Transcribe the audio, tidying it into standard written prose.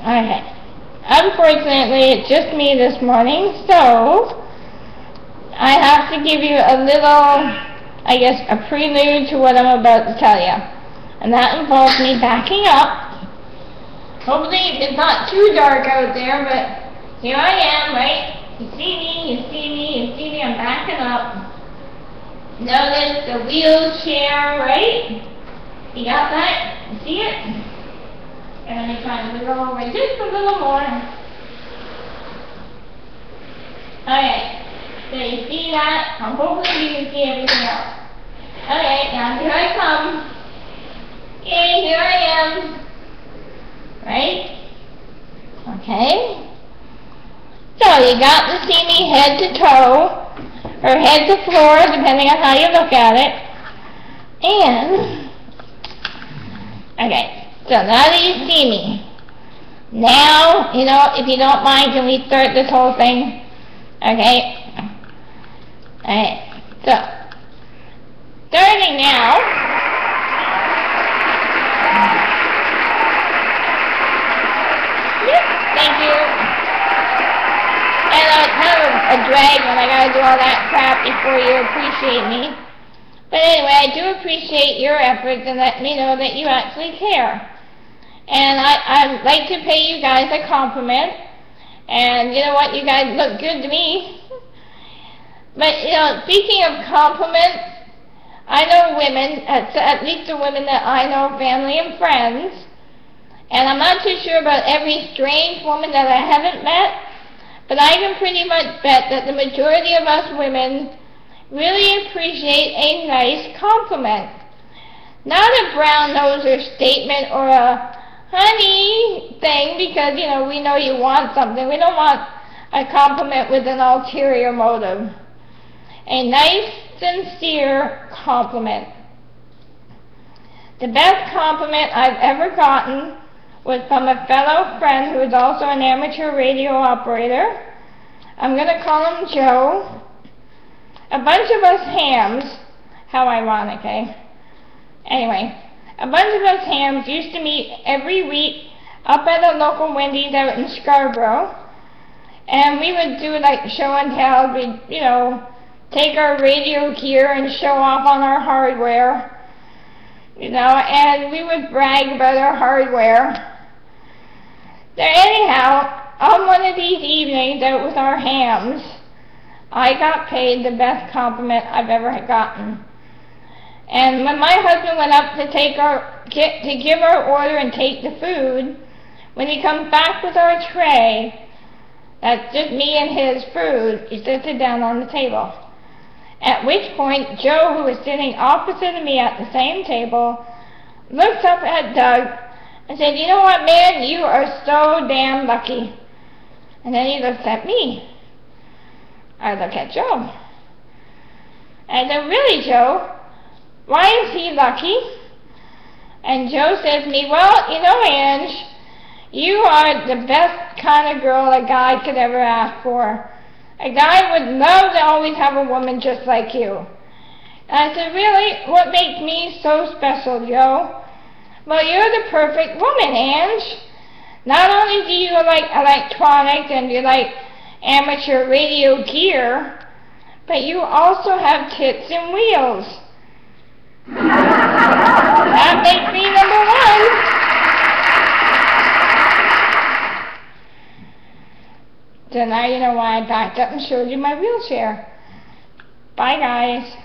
Okay. Unfortunately, it's just me this morning, so I have to give you a little, I guess, a prelude to what I'm about to tell you. And that involves me backing up. Hopefully it's not too dark out there, but here I am, right? You see me, you see me, you see me, I'm backing up. Notice the wheelchair, right? You got that? You see it? And let me try and move over just a little more. Okay, so you see that? Hopefully you can see everything else. Okay, now here I come. Okay, here I am. Right? Okay. So you got to see me head to toe, or head to floor, depending on how you look at it. And, okay. So now that you see me, now, if you don't mind, can we start this whole thing? Okay? Alright, so, starting now, yep, thank you. I know it's kind of a drag when I gotta do all that crap before you appreciate me. But anyway, I do appreciate your efforts and let me know that you actually care. And I'd like to pay you guys a compliment. And you know what? You guys look good to me. But, speaking of compliments, I know women, at least the women that I know, family and friends. And I'm not too sure about every strange woman that I haven't met. But I can pretty much bet that the majority of us women really appreciate a nice compliment. Not a brown-noser statement or a honey thing, because, we know you want something. We don't want a compliment with an ulterior motive. A nice, sincere compliment. The best compliment I've ever gotten was from a fellow friend who is also an amateur radio operator. I'm going to call him Joe. A bunch of us hams, how ironic, eh? Anyway, a bunch of us hams used to meet every week up at a local Wendy's out in Scarborough, and we would do like show and tell. We'd, take our radio gear and show off on our hardware, and we would brag about our hardware. So anyhow, on one of these evenings out with our hams, I got paid the best compliment I've ever gotten. And when my husband went up to give our order and take the food, when he comes back with our tray, that's just me and his food, he sits it down on the table. At which point, Joe, who was sitting opposite of me at the same table, looks up at Doug and said, "You know what, man, you are so damn lucky." And then he looks at me. I look at Joe. I said, "Really, Joe? Why is he lucky?" And Joe says to me, "Well, Ange, you are the best kind of girl a guy could ever ask for. A guy would love to always have a woman just like you." And I said, "Really? What makes me so special, Joe?" "Well, you're the perfect woman, Ange. Not only do you like electronics and you like amateur radio gear, but you also have tits and wheels. That makes me number one." So now you know why I backed up and showed you my wheelchair. Bye, guys.